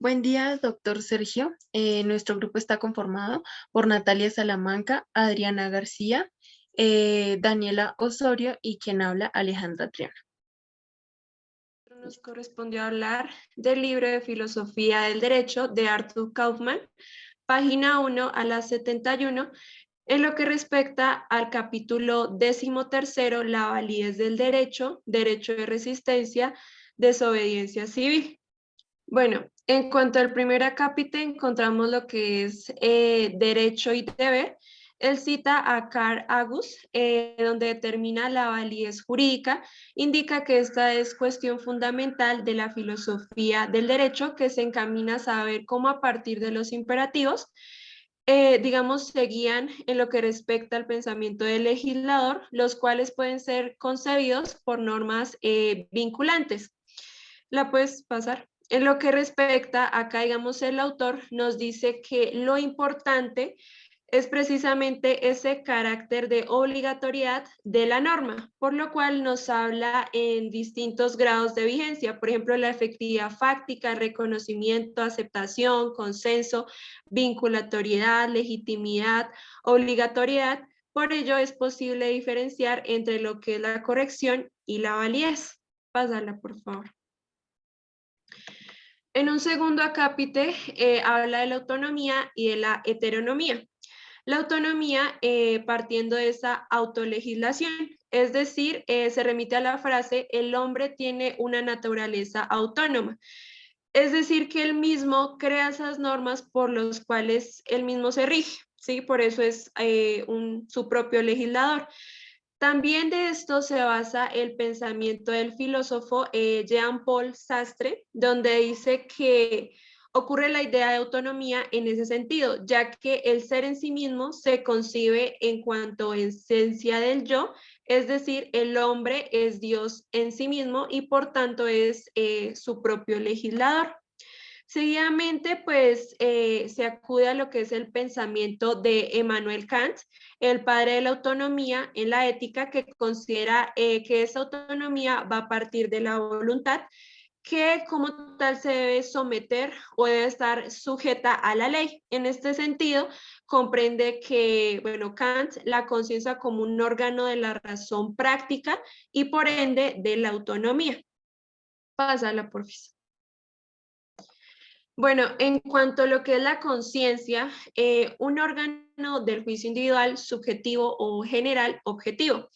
Buen día, doctor Sergio. Nuestro grupo está conformado por Natalia Salamanca, Adriana García, Daniela Osorio y quien habla, Alejandra Triana. Nos correspondió hablar del libro de Filosofía del Derecho de Arthur Kaufman, página 1 a la 71, en lo que respecta al capítulo 13, la validez del derecho, derecho de resistencia, desobediencia civil. Bueno, en cuanto al primer acápite, encontramos lo que es derecho y deber. Él cita a Carl Agus, donde determina la validez jurídica, indica que esta es cuestión fundamental de la filosofía del derecho, que se encamina a saber cómo a partir de los imperativos, digamos, se guían en lo que respecta al pensamiento del legislador, los cuales pueden ser concebidos por normas vinculantes. ¿La puedes pasar? En lo que respecta, acá digamos el autor nos dice que lo importante es precisamente ese carácter de obligatoriedad de la norma, por lo cual nos habla en distintos grados de vigencia, por ejemplo, la efectividad fáctica, reconocimiento, aceptación, consenso, vinculatoriedad, legitimidad, obligatoriedad. Por ello es posible diferenciar entre lo que es la corrección y la validez. Pásala, por favor. En un segundo acápite habla de la autonomía y de la heteronomía. La autonomía partiendo de esa autolegislación, es decir, se remite a la frase, el hombre tiene una naturaleza autónoma. Es decir, que él mismo crea esas normas por las cuales él mismo se rige, ¿sí? Por eso es su propio legislador. También de esto se basa el pensamiento del filósofo Jean-Paul Sartre, donde dice que ocurre la idea de autonomía en ese sentido, ya que el ser en sí mismo se concibe en cuanto a esencia del yo, es decir, el hombre es Dios en sí mismo y por tanto es su propio legislador. Seguidamente, pues se acude a lo que es el pensamiento de Emmanuel Kant, el padre de la autonomía en la ética, que considera que esa autonomía va a partir de la voluntad, que como tal se debe someter o debe estar sujeta a la ley. En este sentido, comprende que, bueno, Kant la conciencia como un órgano de la razón práctica y por ende de la autonomía. Pásala, por favor. Bueno, en cuanto a lo que es la conciencia, un órgano del juicio individual, subjetivo o general, objetivo.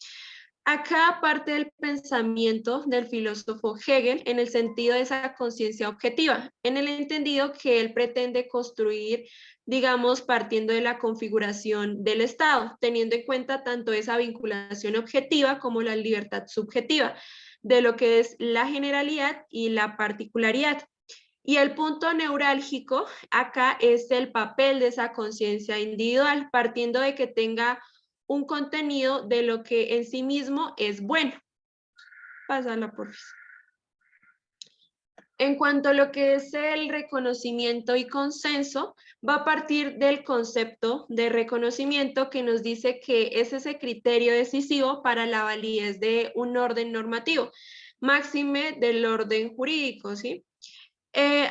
Acá parte del pensamiento del filósofo Hegel en el sentido de esa conciencia objetiva, en el entendido que él pretende construir, digamos, partiendo de la configuración del Estado, teniendo en cuenta tanto esa vinculación objetiva como la libertad subjetiva, de lo que es la generalidad y la particularidad. Y el punto neurálgico acá es el papel de esa conciencia individual, partiendo de que tenga un contenido de lo que en sí mismo es bueno. Pásala, por favor. En cuanto a lo que es el reconocimiento y consenso, va a partir del concepto de reconocimiento que nos dice que es ese criterio decisivo para la validez de un orden normativo, máxime del orden jurídico, ¿sí?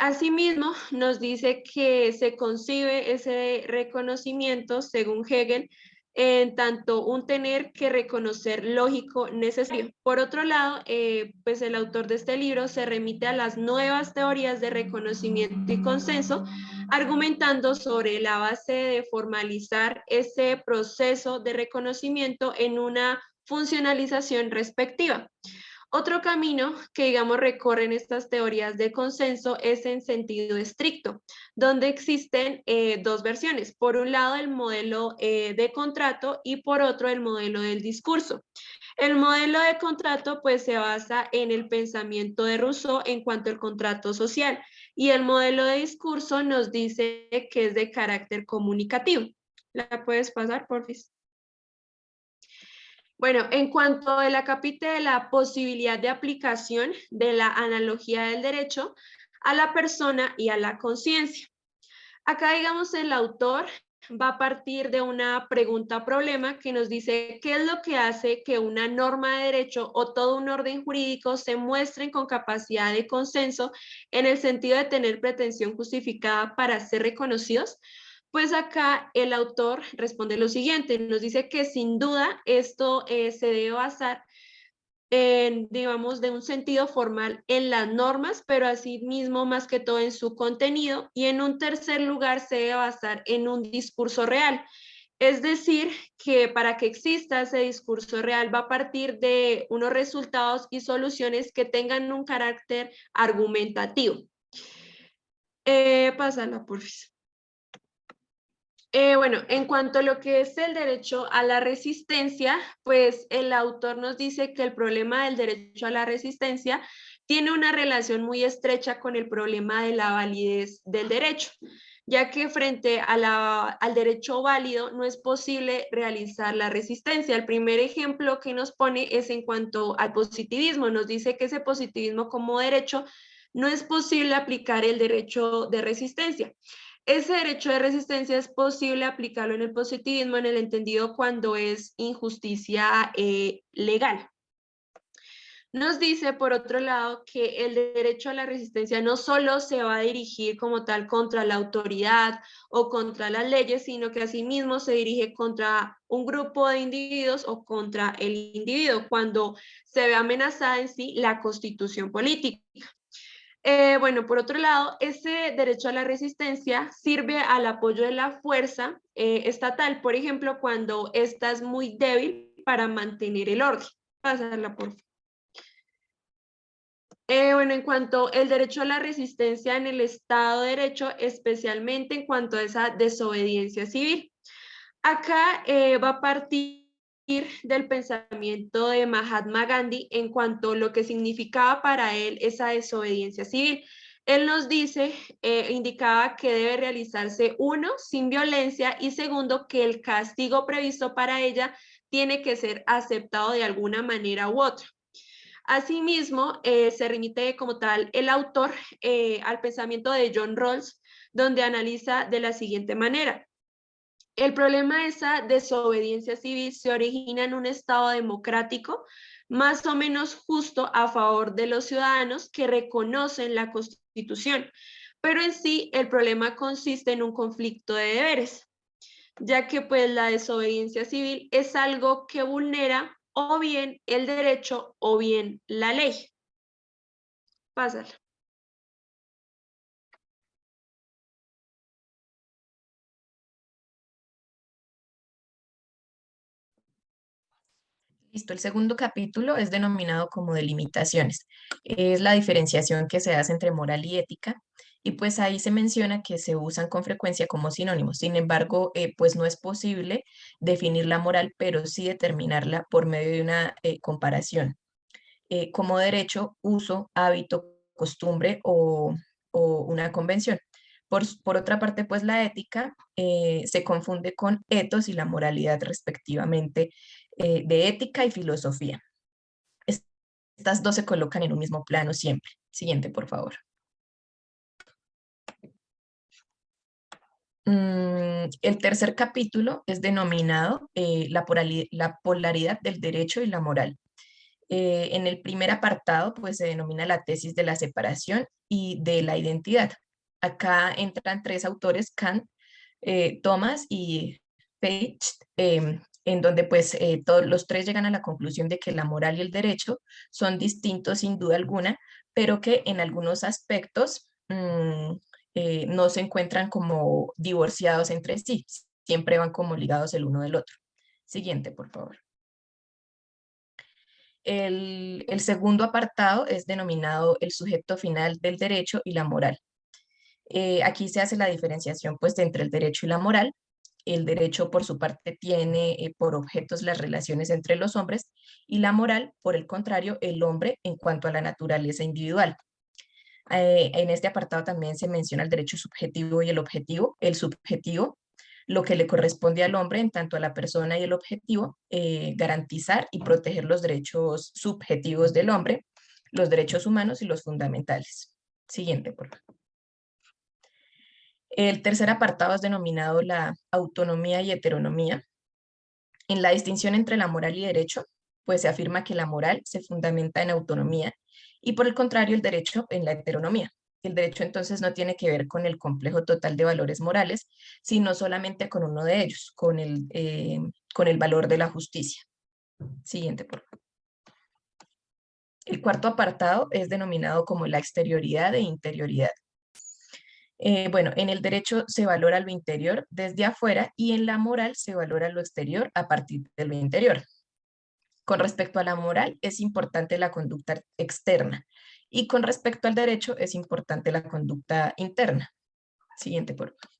Asimismo, nos dice que se concibe ese reconocimiento, según Hegel, en tanto un tener que reconocer lógico necesario. Por otro lado, pues el autor de este libro se remite a las nuevas teorías de reconocimiento y consenso, argumentando sobre la base de formalizar ese proceso de reconocimiento en una funcionalización respectiva. Otro camino que, digamos, recorren estas teorías de consenso es en sentido estricto, donde existen dos versiones. Por un lado, el modelo de contrato y por otro, el modelo del discurso. El modelo de contrato, pues, se basa en el pensamiento de Rousseau en cuanto al contrato social y el modelo de discurso nos dice que es de carácter comunicativo. ¿La puedes pasar, por favor? Bueno, en cuanto a la capite de la posibilidad de aplicación de la analogía del derecho a la persona y a la conciencia. Acá, digamos, el autor va a partir de una pregunta-problema que nos dice qué es lo que hace que una norma de derecho o todo un orden jurídico se muestren con capacidad de consenso en el sentido de tener pretensión justificada para ser reconocidos. Pues acá el autor responde lo siguiente, nos dice que sin duda esto se debe basar digamos, de un sentido formal en las normas, pero asimismo más que todo en su contenido, y en un tercer lugar se debe basar en un discurso real. Es decir, que para que exista ese discurso real va a partir de unos resultados y soluciones que tengan un carácter argumentativo. Pásala, porfis. Bueno, en cuanto a lo que es el derecho a la resistencia, pues el autor nos dice que el problema del derecho a la resistencia tiene una relación muy estrecha con el problema de la validez del derecho, ya que frente a al derecho válido no es posible realizar la resistencia. El primer ejemplo que nos pone es en cuanto al positivismo. Nos dice que ese positivismo como derecho no es posible aplicar el derecho de resistencia. Ese derecho de resistencia es posible aplicarlo en el positivismo en el entendido cuando es injusticia legal. Nos dice, por otro lado, que el derecho a la resistencia no solo se va a dirigir como tal contra la autoridad o contra las leyes, sino que asimismo se dirige contra un grupo de individuos o contra el individuo cuando se ve amenazada en sí la constitución política. Bueno, por otro lado, ese derecho a la resistencia sirve al apoyo de la fuerza estatal, por ejemplo, cuando ésta es muy débil para mantener el orden. Pásala, por favor. Bueno, en cuanto al derecho a la resistencia en el Estado de Derecho, especialmente en cuanto a esa desobediencia civil. Acá va a partir del pensamiento de Mahatma Gandhi en cuanto a lo que significaba para él esa desobediencia civil. Él nos dice, indicaba que debe realizarse uno, sin violencia, y segundo, que el castigo previsto para ella tiene que ser aceptado de alguna manera u otra. Asimismo, se remite como tal el autor al pensamiento de John Rawls, donde analiza de la siguiente manera. El problema de esa desobediencia civil se origina en un Estado democrático más o menos justo a favor de los ciudadanos que reconocen la Constitución, pero en sí el problema consiste en un conflicto de deberes, ya que pues la desobediencia civil es algo que vulnera o bien el derecho o bien la ley. Pásala. Listo, el segundo capítulo es denominado como delimitaciones. Es la diferenciación que se hace entre moral y ética, y pues ahí se menciona que se usan con frecuencia como sinónimos. Sin embargo, pues no es posible definir la moral, pero sí determinarla por medio de una comparación. Como derecho, uso, hábito, costumbre o una convención. Por otra parte, pues la ética se confunde con etos y la moralidad respectivamente de ética y filosofía. Estas dos se colocan en un mismo plano siempre. Siguiente, por favor. El tercer capítulo es denominado la polaridad del derecho y la moral. En el primer apartado, pues se denomina la tesis de la separación y de la identidad. Acá entran tres autores, Kant, Thomas y Fichte, en donde pues todos los tres llegan a la conclusión de que la moral y el derecho son distintos sin duda alguna, pero que en algunos aspectos no se encuentran como divorciados entre sí, siempre van como ligados el uno del otro. Siguiente, por favor. El segundo apartado es denominado el sujeto final del derecho y la moral. Aquí se hace la diferenciación pues entre el derecho y la moral. El derecho por su parte tiene por objetos las relaciones entre los hombres y la moral, por el contrario, el hombre en cuanto a la naturaleza individual. En este apartado también se menciona el derecho subjetivo y el objetivo. El subjetivo, lo que le corresponde al hombre en tanto a la persona y el objetivo, garantizar y proteger los derechos subjetivos del hombre, los derechos humanos y los fundamentales. Siguiente, por favor. El tercer apartado es denominado la autonomía y heteronomía. En la distinción entre la moral y derecho, pues se afirma que la moral se fundamenta en autonomía y por el contrario el derecho en la heteronomía. El derecho entonces no tiene que ver con el complejo total de valores morales, sino solamente con uno de ellos, con el valor de la justicia. Siguiente, por favor. El cuarto apartado es denominado como la exterioridad e interioridad. Bueno, en el derecho se valora lo interior desde afuera y en la moral se valora lo exterior a partir de lo interior. Con respecto a la moral es importante la conducta externa y con respecto al derecho es importante la conducta interna. Siguiente, por favor.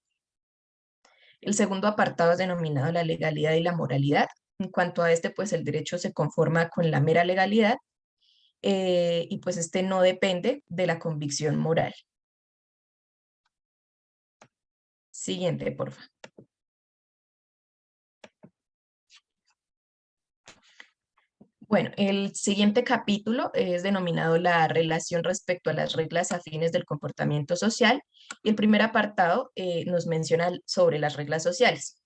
El segundo apartado es denominado la legalidad y la moralidad. En cuanto a este, pues el derecho se conforma con la mera legalidad y pues este no depende de la convicción moral. Siguiente, por favor. Bueno, el siguiente capítulo es denominado la relación respecto a las reglas afines del comportamiento social y el primer apartado nos menciona sobre las reglas sociales.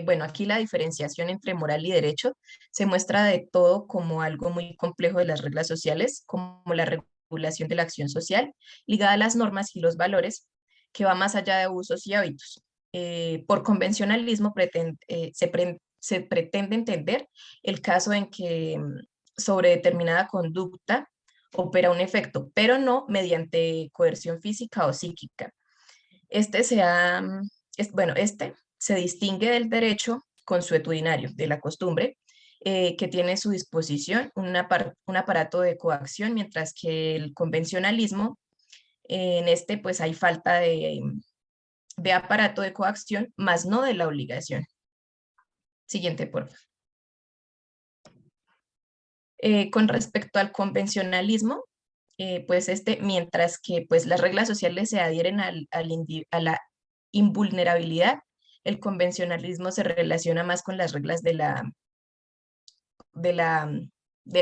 Bueno, aquí la diferenciación entre moral y derecho se muestra de todo como algo muy complejo de las reglas sociales, como la regulación de la acción social ligada a las normas y los valores, que va más allá de usos y hábitos. Por convencionalismo se pretende entender el caso en que sobre determinada conducta opera un efecto, pero no mediante coerción física o psíquica. Este se distingue del derecho consuetudinario, de la costumbre, que tiene a su disposición un aparato de coacción, mientras que el convencionalismo, en este pues hay falta de aparato de coacción, más no de la obligación. Siguiente, por favor. Con respecto al convencionalismo, pues mientras que pues las reglas sociales se adhieren a la invulnerabilidad, el convencionalismo se relaciona más con las reglas de la, de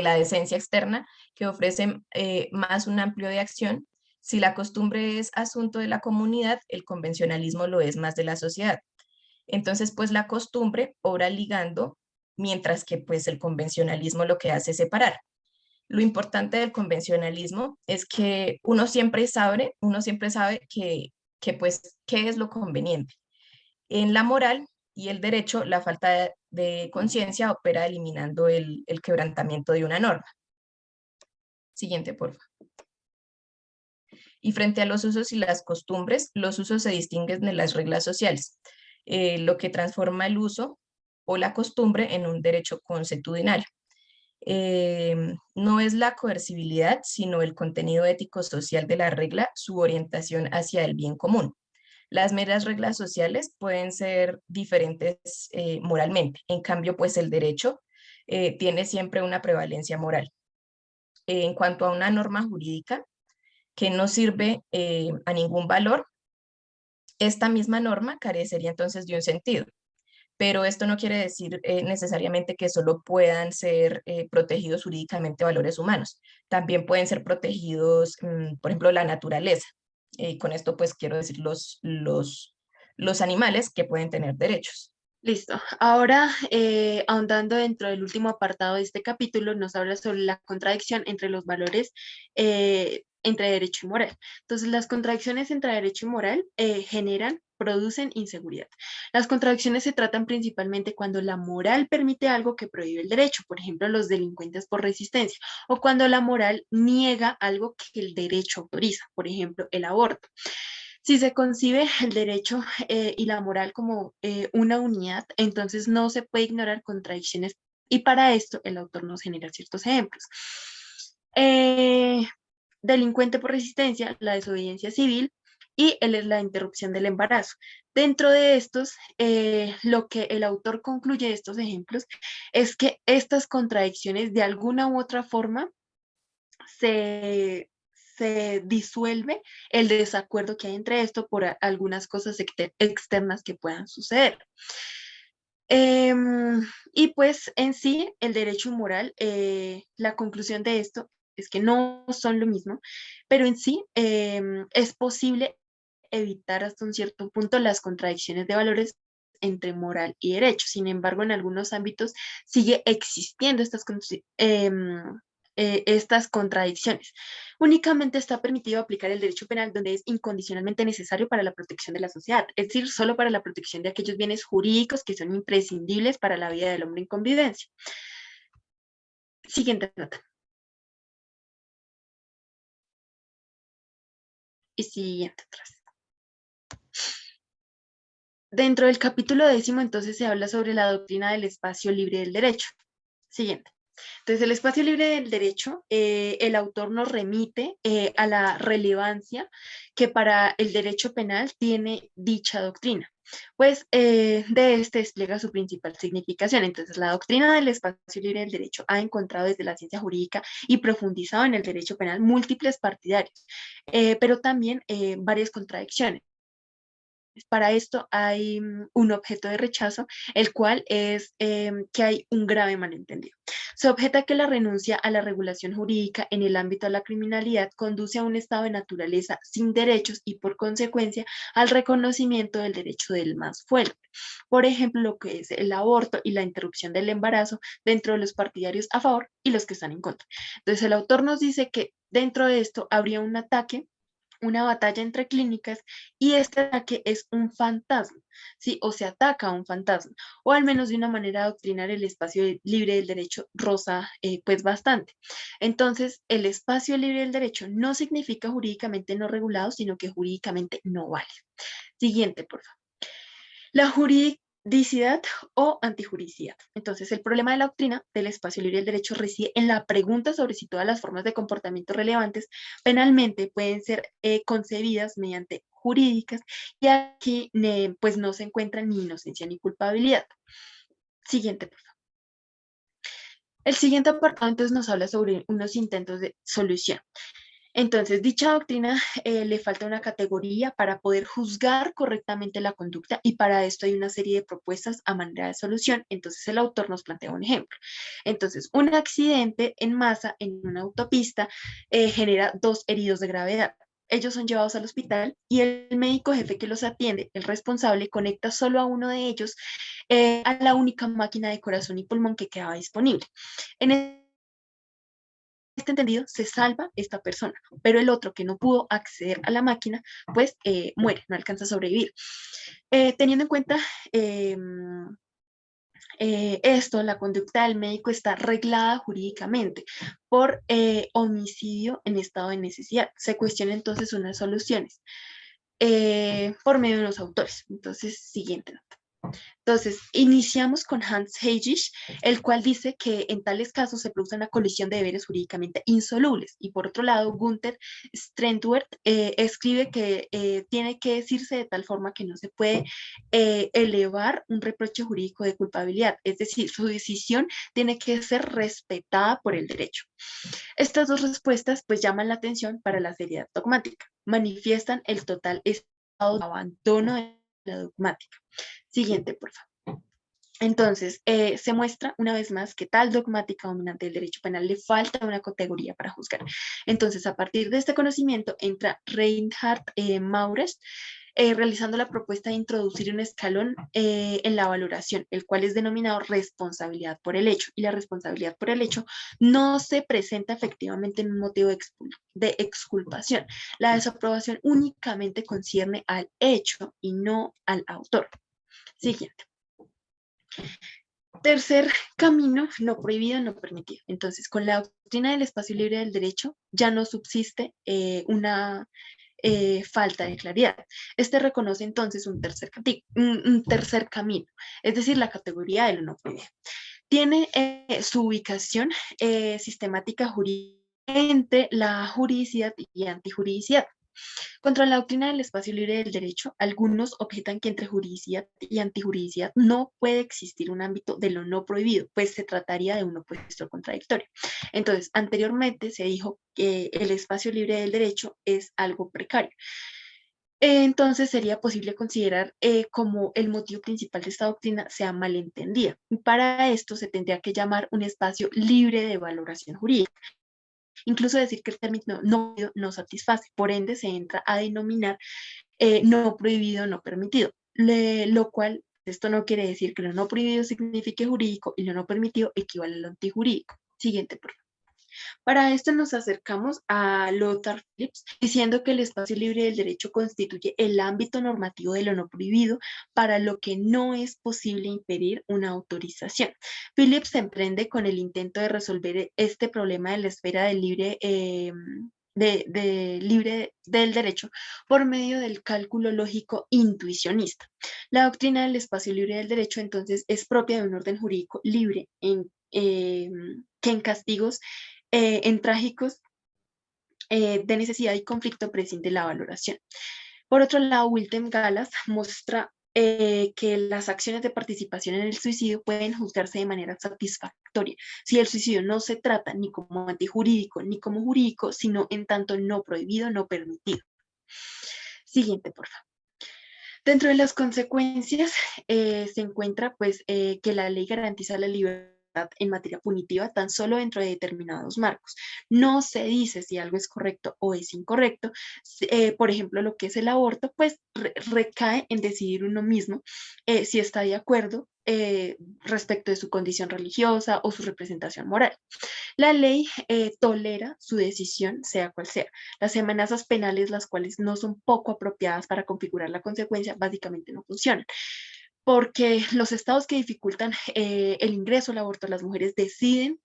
la decencia externa, que ofrecen más un amplio de acción. Si la costumbre es asunto de la comunidad, el convencionalismo lo es más de la sociedad. Entonces, pues la costumbre obra ligando, mientras que pues el convencionalismo lo que hace es separar. Lo importante del convencionalismo es que uno siempre sabe que pues qué es lo conveniente. En la moral y el derecho, la falta de conciencia opera eliminando el quebrantamiento de una norma. Siguiente, por favor. Y frente a los usos y las costumbres, los usos se distinguen de las reglas sociales, lo que transforma el uso o la costumbre en un derecho consuetudinario. No es la coercibilidad, sino el contenido ético-social de la regla, su orientación hacia el bien común. Las meras reglas sociales pueden ser diferentes moralmente, en cambio, pues el derecho tiene siempre una prevalencia moral. En cuanto a una norma jurídica que no sirve a ningún valor, esta misma norma carecería entonces de un sentido. Pero esto no quiere decir necesariamente que solo puedan ser protegidos jurídicamente valores humanos. También pueden ser protegidos, por ejemplo, la naturaleza. Con esto, pues, quiero decir los animales que pueden tener derechos. Listo. Ahora, ahondando dentro del último apartado de este capítulo, nos habla sobre la contradicción entre los valores entre derecho y moral. Entonces, las contradicciones entre derecho y moral producen inseguridad. Las contradicciones se tratan principalmente cuando la moral permite algo que prohíbe el derecho, por ejemplo, los delincuentes por resistencia, o cuando la moral niega algo que el derecho autoriza, por ejemplo, el aborto. Si se concibe el derecho y la moral como una unidad, entonces no se puede ignorar contradicciones y para esto el autor nos genera ciertos ejemplos. Delincuente por resistencia, la desobediencia civil y la interrupción del embarazo. Dentro de estos, lo que el autor concluye de estos ejemplos es que estas contradicciones de alguna u otra forma se disuelve el desacuerdo que hay entre esto por algunas cosas externas que puedan suceder. Y pues en sí, el derecho moral, la conclusión de esto es que no son lo mismo, pero en sí es posible evitar hasta un cierto punto las contradicciones de valores entre moral y derecho. Sin embargo, en algunos ámbitos sigue existiendo estas contradicciones. Únicamente está permitido aplicar el derecho penal donde es incondicionalmente necesario para la protección de la sociedad, es decir, solo para la protección de aquellos bienes jurídicos que son imprescindibles para la vida del hombre en convivencia. Siguiente nota. Y siguiente atrás. Dentro del capítulo 10, entonces, se habla sobre la doctrina del espacio libre del derecho. Siguiente. Entonces, el espacio libre del derecho, el autor nos remite a la relevancia que para el derecho penal tiene dicha doctrina. Pues de este despliega su principal significación. Entonces, la doctrina del espacio libre del derecho ha encontrado desde la ciencia jurídica y profundizado en el derecho penal múltiples partidarios, pero también varias contradicciones. Para esto hay un objeto de rechazo, el cual es que hay un grave malentendido. Se objeta que la renuncia a la regulación jurídica en el ámbito de la criminalidad conduce a un estado de naturaleza sin derechos y por consecuencia al reconocimiento del derecho del más fuerte. Por ejemplo, lo que es el aborto y la interrupción del embarazo dentro de los partidarios a favor y los que están en contra. Entonces el autor nos dice que dentro de esto habría un ataque, una batalla entre clínicas, y este ataque es un fantasma, ¿sí? O se ataca a un fantasma, o al menos de una manera doctrinaria el espacio libre del derecho roza pues bastante. Entonces, el espacio libre del derecho no significa jurídicamente no regulado, sino que jurídicamente no vale. Siguiente, por favor. La juridicidad o antijuridicidad. Entonces, el problema de la doctrina del espacio libre del derecho reside en la pregunta sobre si todas las formas de comportamiento relevantes penalmente pueden ser concebidas mediante jurídicas, y aquí pues no se encuentra ni inocencia ni culpabilidad. Siguiente, por favor. El siguiente apartado entonces nos habla sobre unos intentos de solución. Entonces, dicha doctrina le falta una categoría para poder juzgar correctamente la conducta, y para esto hay una serie de propuestas a manera de solución. Entonces, el autor nos plantea un ejemplo. Entonces, un accidente en masa en una autopista genera 2 heridos de gravedad. Ellos son llevados al hospital y el médico jefe que los atiende, el responsable, conecta solo a uno de ellos a la única máquina de corazón y pulmón que quedaba disponible. En este entendido, se salva esta persona, pero el otro que no pudo acceder a la máquina, pues muere, no alcanza a sobrevivir. Teniendo en cuenta esto, la conducta del médico está reglada jurídicamente por homicidio en estado de necesidad. Se cuestiona entonces unas soluciones por medio de los autores. Entonces, siguiente nota. Entonces, iniciamos con Hans Heijisch, el cual dice que en tales casos se produce una colisión de deberes jurídicamente insolubles. Y por otro lado, Gunther Strentwerth escribe que tiene que decirse de tal forma que no se puede elevar un reproche jurídico de culpabilidad. Es decir, su decisión tiene que ser respetada por el derecho. Estas dos respuestas pues llaman la atención para la seriedad dogmática. Manifiestan el total estado de abandono de la dogmática. Siguiente, por favor. Entonces, se muestra una vez más que tal dogmática dominante del derecho penal le falta una categoría para juzgar. Entonces, a partir de este conocimiento entra Reinhard Maures realizando la propuesta de introducir un escalón en la valoración, el cual es denominado responsabilidad por el hecho. Y la responsabilidad por el hecho no se presenta efectivamente en un motivo de exculpación. La desaprobación únicamente concierne al hecho y no al autor. Siguiente. Tercer camino, no prohibido, no permitido. Entonces, con la doctrina del espacio libre del derecho ya no subsiste una falta de claridad. Este reconoce entonces un tercer camino, es decir, la categoría de lo no prohibido. Tiene su ubicación sistemática jurídica entre la juridicidad y antijuridicidad. Contra la doctrina del espacio libre del derecho, algunos objetan que entre juridicidad y antijuridicidad no puede existir un ámbito de lo no prohibido, pues se trataría de un opuesto contradictorio. Entonces, anteriormente se dijo que el espacio libre del derecho es algo precario. Entonces sería posible considerar como el motivo principal de esta doctrina sea malentendida. Para esto se tendría que llamar un espacio libre de valoración jurídica. Incluso decir que el término no satisface, por ende se entra a denominar no prohibido, no permitido, lo cual esto no quiere decir que lo no prohibido signifique jurídico y lo no permitido equivale a lo antijurídico. Siguiente, por favor. Para esto nos acercamos a Lothar Phillips, diciendo que el espacio libre del derecho constituye el ámbito normativo de lo no prohibido para lo que no es posible impedir una autorización. Phillips se emprende con el intento de resolver este problema de la esfera del libre libre del derecho por medio del cálculo lógico intuicionista. La doctrina del espacio libre del derecho entonces es propia de un orden jurídico libre que en castigos en trágicos de necesidad y conflicto prescinde la valoración. Por otro lado, Wilhelm Gallas muestra que las acciones de participación en el suicidio pueden juzgarse de manera satisfactoria si el suicidio no se trata ni como antijurídico ni como jurídico, sino en tanto no prohibido, no permitido. Siguiente, por favor. Dentro de las consecuencias se encuentra pues, que la ley garantiza la libertad en materia punitiva tan solo dentro de determinados marcos. No se dice si algo es correcto o es incorrecto. Por ejemplo, lo que es el aborto, pues recae en decidir uno mismo si está de acuerdo respecto de su condición religiosa o su representación moral. La ley tolera su decisión, sea cual sea. Las amenazas penales, las cuales no son poco apropiadas para configurar la consecuencia, básicamente no funcionan. Porque los estados que dificultan el ingreso al aborto, las mujeres deciden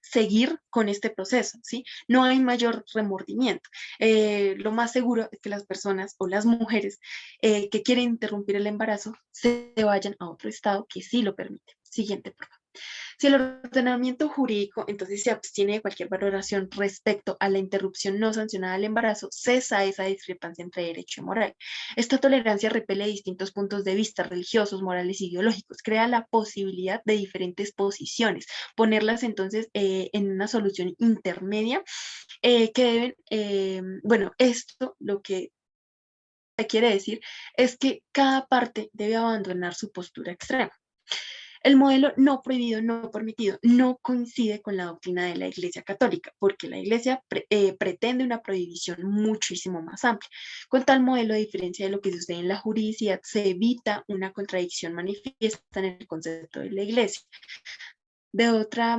seguir con este proceso, ¿sí? No hay mayor remordimiento. Lo más seguro es que las personas o las mujeres que quieren interrumpir el embarazo se vayan a otro estado que sí lo permite. Siguiente, por favor. Si el ordenamiento jurídico entonces se abstiene de cualquier valoración respecto a la interrupción no sancionada del embarazo, cesa esa discrepancia entre derecho y moral. Esta tolerancia repele distintos puntos de vista religiosos, morales y ideológicos, crea la posibilidad de diferentes posiciones, ponerlas entonces en una solución intermedia que deben, bueno, esto lo que quiere decir es que cada parte debe abandonar su postura extrema. El modelo no prohibido, no permitido, no coincide con la doctrina de la Iglesia Católica, porque la Iglesia pretende una prohibición muchísimo más amplia. Con tal modelo, a diferencia de lo que sucede en la juridicidad, se evita una contradicción manifiesta en el concepto de la Iglesia. De otra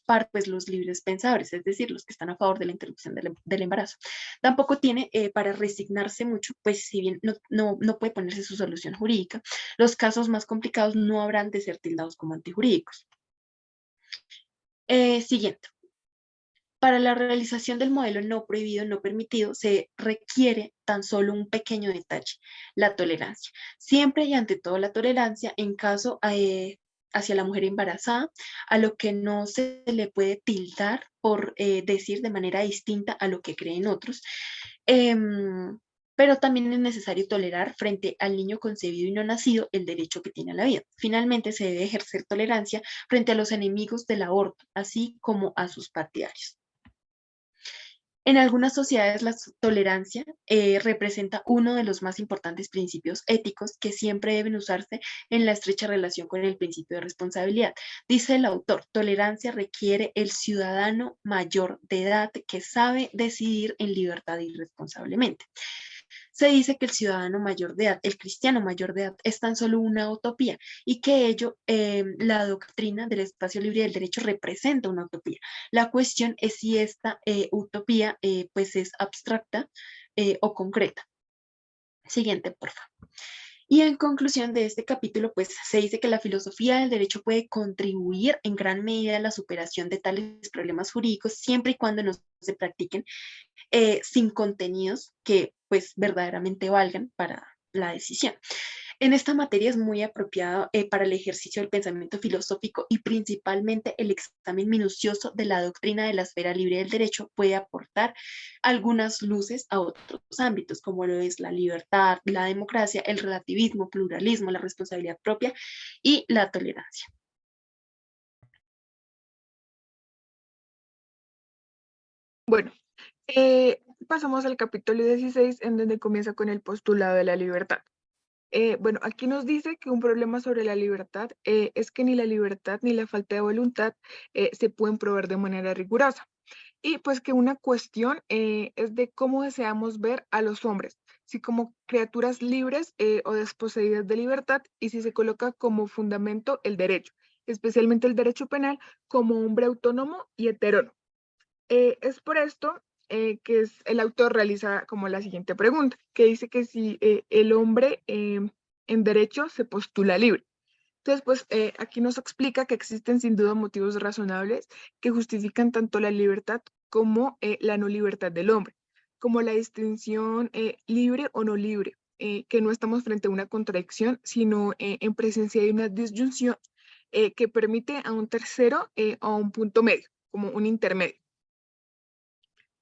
parte, pues los libres pensadores, es decir, los que están a favor de la interrupción del embarazo. Tampoco tiene para resignarse mucho, pues si bien no puede ponerse su solución jurídica, los casos más complicados no habrán de ser tildados como antijurídicos. Siguiente. Para la realización del modelo no prohibido, no permitido, se requiere tan solo un pequeño detalle, la tolerancia. Siempre y ante todo la tolerancia en caso hacia la mujer embarazada, a lo que no se le puede tildar por decir de manera distinta a lo que creen otros. Pero también es necesario tolerar frente al niño concebido y no nacido el derecho que tiene a la vida. Finalmente, se debe ejercer tolerancia frente a los enemigos del aborto, así como a sus partidarios. En algunas sociedades la tolerancia representa uno de los más importantes principios éticos que siempre deben usarse en la estrecha relación con el principio de responsabilidad. Dice el autor, tolerancia requiere el ciudadano mayor de edad que sabe decidir en libertad y responsablemente. Se dice que el ciudadano mayor de edad, el cristiano mayor de edad, es tan solo una utopía y que ello, la doctrina del espacio libre del derecho representa una utopía. La cuestión es si esta utopía pues es abstracta o concreta. Siguiente, por favor. Y en conclusión de este capítulo, pues se dice que la filosofía del derecho puede contribuir en gran medida a la superación de tales problemas jurídicos siempre y cuando no se practiquen sin contenidos que pues verdaderamente valgan para la decisión. En esta materia es muy apropiado para el ejercicio del pensamiento filosófico y principalmente el examen minucioso de la doctrina de la esfera libre del derecho puede aportar algunas luces a otros ámbitos como lo es la libertad, la democracia, el relativismo, pluralismo, la responsabilidad propia y la tolerancia. Bueno, pasamos al capítulo 16, en donde comienza con el postulado de la libertad. Bueno, aquí nos dice que un problema sobre la libertad es que ni la libertad ni la falta de voluntad se pueden proveer de manera rigurosa. y pues que una cuestión es de cómo deseamos ver a los hombres, si como criaturas libres o desposeídas de libertad, y si se coloca como fundamento el derecho, especialmente el derecho penal, como hombre autónomo y heterónomo. Es por esto el autor realiza como la siguiente pregunta, que dice que si el hombre en derecho se postula libre. Entonces, pues aquí nos explica que existen sin duda motivos razonables que justifican tanto la libertad como la no libertad del hombre, como la distinción libre o no libre, que no estamos frente a una contradicción, sino en presencia de una disyunción que permite a un tercero a un punto medio, como un intermedio.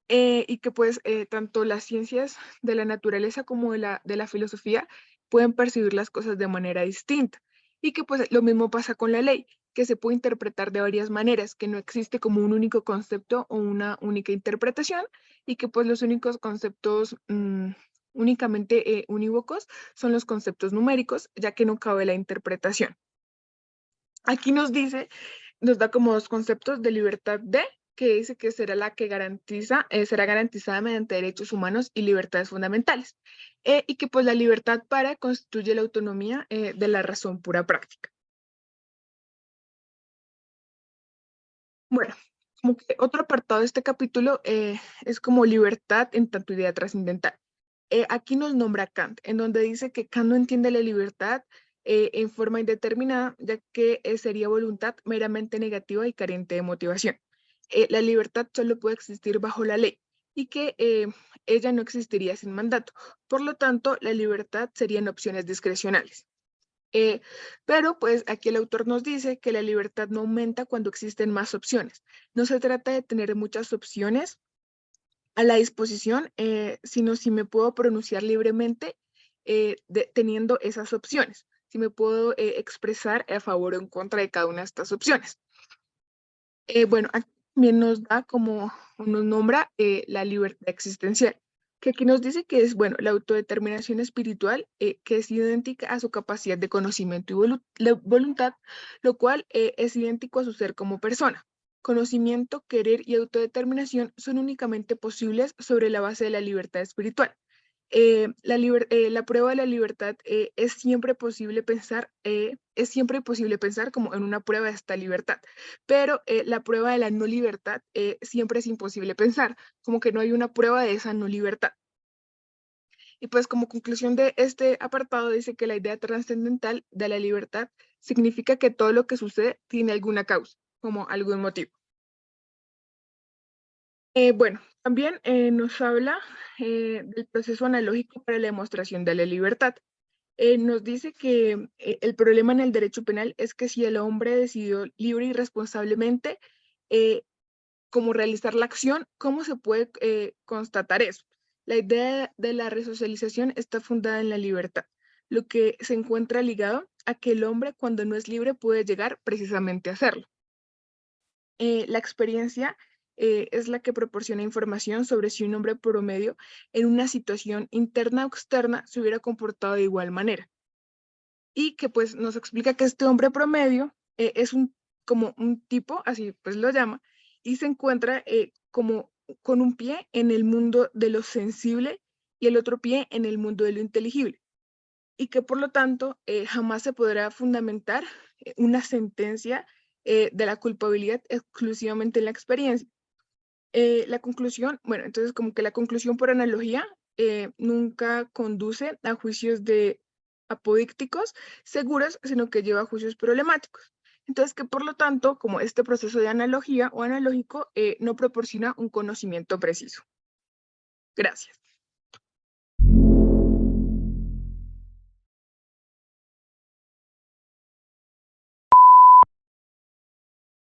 Y que pues tanto las ciencias de la naturaleza como de la filosofía pueden percibir las cosas de manera distinta. Y que pues lo mismo pasa con la ley, que se puede interpretar de varias maneras, que no existe como un único concepto o una única interpretación, y que pues los únicos conceptos únicamente unívocos son los conceptos numéricos, ya que no cabe la interpretación. Aquí nos da como dos conceptos de libertad que dice que será la que será garantizada mediante derechos humanos y libertades fundamentales, y que pues la libertad constituye la autonomía de la razón pura práctica. Bueno, como que otro apartado de este capítulo es como libertad en tanto idea trascendental. Aquí nos nombra Kant, en donde dice que Kant no entiende la libertad en forma indeterminada, ya que sería voluntad meramente negativa y carente de motivación. La libertad solo puede existir bajo la ley y que ella no existiría sin mandato. Por lo tanto, la libertad serían opciones discrecionales. Pero pues aquí el autor nos dice que la libertad no aumenta cuando existen más opciones. No se trata de tener muchas opciones a la disposición, sino si me puedo pronunciar libremente teniendo esas opciones, si me puedo expresar a favor o en contra de cada una de estas opciones. Bueno, aquí también nos da como nos nombra la libertad existencial, que aquí nos dice que es, bueno, la autodeterminación espiritual, que es idéntica a su capacidad de conocimiento y voluntad, lo cual es idéntico a su ser como persona. Conocimiento, querer y autodeterminación son únicamente posibles sobre la base de la libertad espiritual. La prueba de la libertad es siempre posible pensar como en una prueba de esta libertad, pero la prueba de la no libertad siempre es imposible pensar, como que no hay una prueba de esa no libertad. Y pues como conclusión de este apartado dice que la idea trascendental de la libertad significa que todo lo que sucede tiene alguna causa, como algún motivo. Bueno, también nos habla del proceso analógico para la demostración de la libertad. Nos dice que el problema en el derecho penal es que si el hombre decidió libre y responsablemente cómo realizar la acción, ¿cómo se puede constatar eso? La idea de la resocialización está fundada en la libertad, lo que se encuentra ligado a que el hombre cuando no es libre puede llegar precisamente a hacerlo. La experiencia es la que proporciona información sobre si un hombre promedio en una situación interna o externa se hubiera comportado de igual manera. Y que pues nos explica que este hombre promedio es como un tipo, así pues lo llama, y se encuentra como con un pie en el mundo de lo sensible y el otro pie en el mundo de lo inteligible. Y que por lo tanto jamás se podrá fundamentar una sentencia de la culpabilidad exclusivamente en la experiencia. La conclusión, bueno, entonces como que la conclusión por analogía nunca conduce a juicios de apodícticos seguros, sino que lleva a juicios problemáticos. Entonces que por lo tanto, como este proceso de analogía o analógico no proporciona un conocimiento preciso. Gracias.